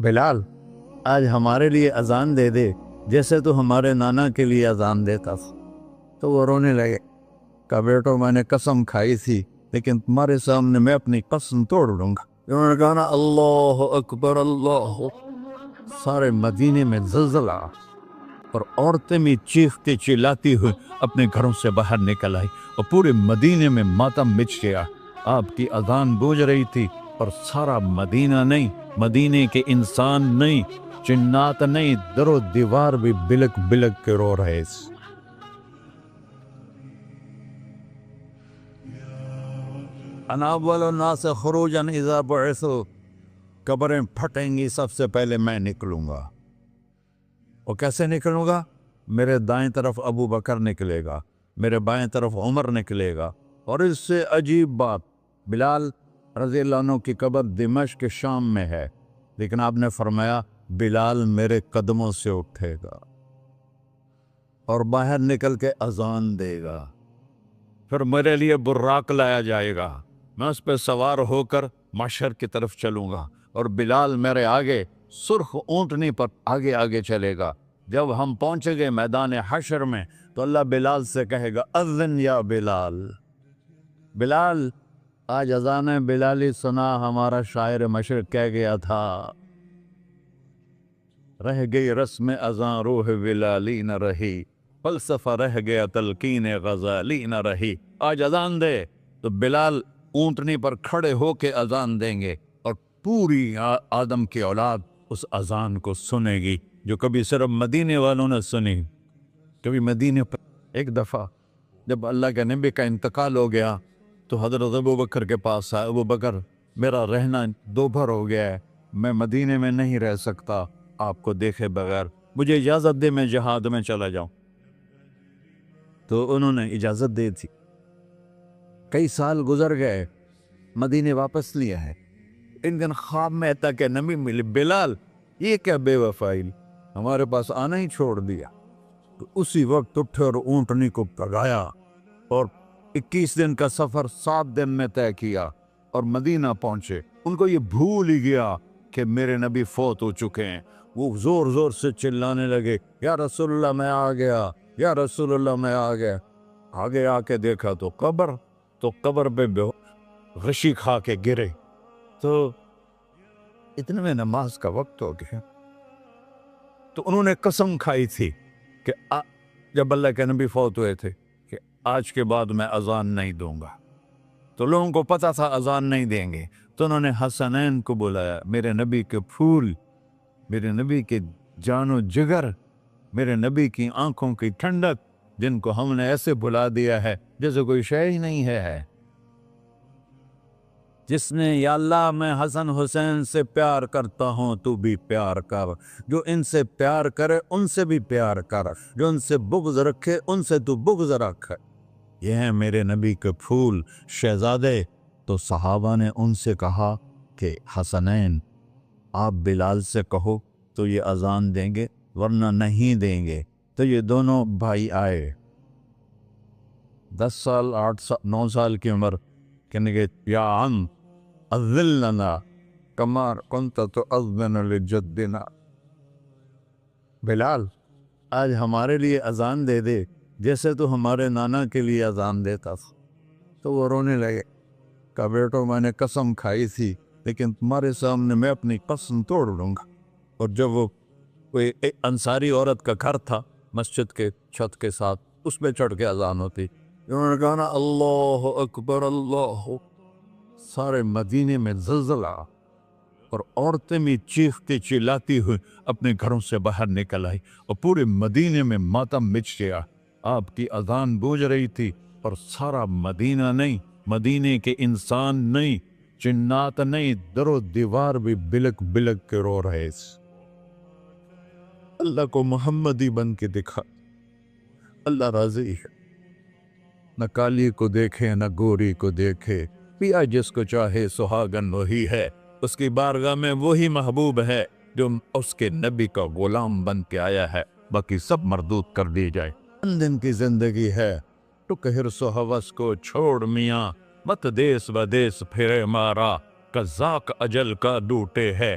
بلال آج ہمارے لیے اذان دے دے جیسے تو ہمارے نانا کے لیے اذان دیتا تھا۔ تو وہ رونے لگے، کہا بیٹو میں نے قسم کھائی تھی لیکن تمہارے سامنے میں اپنی قسم توڑ لوں گا۔ انہوں نے کہا نا اللہ اکبر اللہ، سارے مدینے میں زلزلہ اور عورتیں بھی چیختی چلاتی ہوئی اپنے گھروں سے باہر نکل آئی اور پورے مدینے میں ماتم مچ گیا۔ آپ کی اذان گونج رہی تھی اور سارا مدینہ نہیں، مدینے کے انسان نہیں، جنات نہیں، در و دیوار بھی بلک بلک کے رو رہے تھے۔ انا اول الناس خروجا اذا بعثوا، قبریں پھٹیں گی سب سے پہلے میں نکلوں گا۔ اور کیسے نکلوں گا؟ میرے دائیں طرف ابو بکر نکلے گا، میرے بائیں طرف عمر نکلے گا۔ اور اس سے عجیب بات، بلال رضی اللہ عنہ کی قبر دمشق کے شام میں ہے، لیکن آپ نے فرمایا بلال میرے قدموں سے اٹھے گا اور باہر نکل کے اذان دے گا، پھر میرے لیے براق لایا جائے گا، میں اس پہ سوار ہو کر محشر کی طرف چلوں گا اور بلال میرے آگے سرخ اونٹنی پر آگے آگے چلے گا۔ جب ہم پہنچیں گے میدان حشر میں تو اللہ بلال سے کہے گا اذن یا بلال۔ بلال آج اذان بلالی سنا، ہمارا شاعر مشرق کہہ گیا تھا، رہ گئی رسم اذان روح بلالی نہ رہی، فلسفہ رہ گیا تلقین غزالی نہ رہی۔ آج اذان دے تو بلال اونٹنی پر کھڑے ہو کے اذان دیں گے اور پوری آدم کی اولاد اس اذان کو سنے گی جو کبھی صرف مدینے والوں نے سنی۔ کبھی مدینے پر ایک دفعہ جب اللہ کے نبی کا انتقال ہو گیا تو حضرت ابو بکر کے پاس آیا، ابو بکر میرا رہنا دوبھر ہو گیا ہے، میں مدینے میں نہیں رہ سکتا آپ کو دیکھے بغیر، مجھے اجازت دے میں جہاد میں چلا جاؤں۔ تو انہوں نے اجازت دے تھی۔ کئی سال گزر گئے، مدینے واپس لیا ہے، ان دن خواب میں تک نبی ملی، بلال یہ کیا بے وفائی، ہمارے پاس آنا ہی چھوڑ دیا۔ تو اسی وقت اٹھے اور اونٹنی کو پگایا اور 21 دن کا سفر 7 دن میں طے کیا اور مدینہ پہنچے۔ ان کو یہ بھول ہی گیا کہ میرے نبی فوت ہو چکے ہیں۔ وہ زور زور سے چلانے لگے، یا رسول اللہ میں آ گیا، یا رسول اللہ میں آ گیا۔ آگے آ کے دیکھا تو قبر پہ غشی کھا کے گرے۔ تو اتنے میں نماز کا وقت ہو گیا۔ تو انہوں نے قسم کھائی تھی کہ جب اللہ کے نبی فوت ہوئے تھے کہ آج کے بعد میں اذان نہیں دوں گا۔ تو لوگوں کو پتا تھا اذان نہیں دیں گے، تو انہوں نے حسنین کو بلایا، میرے نبی کے پھول، میرے نبی کے جان و جگر، میرے نبی کی آنکھوں کی ٹھنڈک، جن کو ہم نے ایسے بلا دیا ہے جیسے کوئی شے ہی نہیں ہے۔ جس نے یا اللہ میں حسن حسین سے پیار کرتا ہوں تو بھی پیار کر، جو ان سے پیار کرے ان سے بھی پیار کر، جو ان سے بغض رکھے ان سے تو بغض رکھ۔ یہ ہیں میرے نبی کے پھول شہزادے۔ تو صحابہ نے ان سے کہا کہ حسنین آپ بلال سے کہو تو یہ اذان دیں گے، ورنہ نہیں دیں گے۔ تو یہ دونوں بھائی آئے، 10 سال 8 سال 9 سال کی عمر، کہنے کہ یا عم اذن لنا کما کنت تؤذن لجدنا، بلال آج ہمارے لیے اذان دے دے جیسے تو ہمارے نانا کے لیے اذان دیتا تھا۔ تو وہ رونے لگے، کہا بیٹو میں نے قسم کھائی تھی لیکن تمہارے سامنے میں اپنی قسم توڑ لوں گا۔ اور جب وہ کوئی انصاری عورت کا گھر تھا مسجد کے چھت کے ساتھ، اس پہ چڑھ کے اذان ہوتی، انہوں نے کہا نا اللہ اکبر اللہ، سارے مدینے میں زلزلہ اور عورتیں بھی چیختی چلاتی ہوئی اپنے گھروں سے باہر نکل آئی اور پورے مدینے میں ماتم مچ گیا۔ آپ کی اذان گونج رہی تھی اور سارا مدینہ نہیں، مدینے کے انسان نہیں، جنات نہیں، در و دیوار بھی بلک بلک کے رو رہے تھے۔ اللہ کو محمدی بن کے دکھا، اللہ راضی ہے، نہ کالی کو دیکھے نہ گوری کو دیکھے، پیا جس کو چاہے سہاگن وہی ہے، اس کی بارگاہ میں وہی محبوب ہے جو اس کے نبی کا غلام بن کے آیا ہے، باقی سب مردود کر دی جائے۔ چند دن کی زندگی ہے، ٹک حرص و ہوس کو چھوڑ میاں، مت دیس بدیس پھرے مارا، قذاق اجل کا ڈوٹے ہے،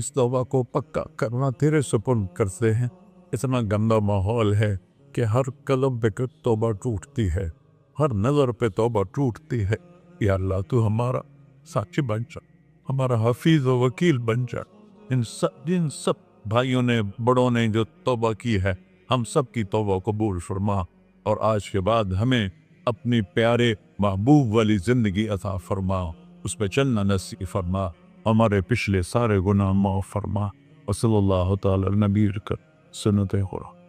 اس توبہ کو پکا کرنا تیرے سپرد کرتے ہیں۔ اتنا گندا ماحول ہے کہ ہر قلم پہ توبہ ٹوٹتی ہے، ہر نظر پہ توبہ ٹوٹتی ہے۔ یا اللہ تو ہمارا ساتھی بن جا، ہمارا حفیظ و وکیل بن جا۔ جن سب بھائیوں نے بڑوں نے جو توبہ کی ہے، ہم سب کی توبہ قبول فرما، اور آج کے بعد ہمیں اپنی پیارے محبوب والی زندگی عطا فرما، اس پہ چلنا نصیب فرما، ہمارے پچھلے سارے گناہ معاف فرما۔ وصلی اللہ تعالی علی نبی سنت خدا۔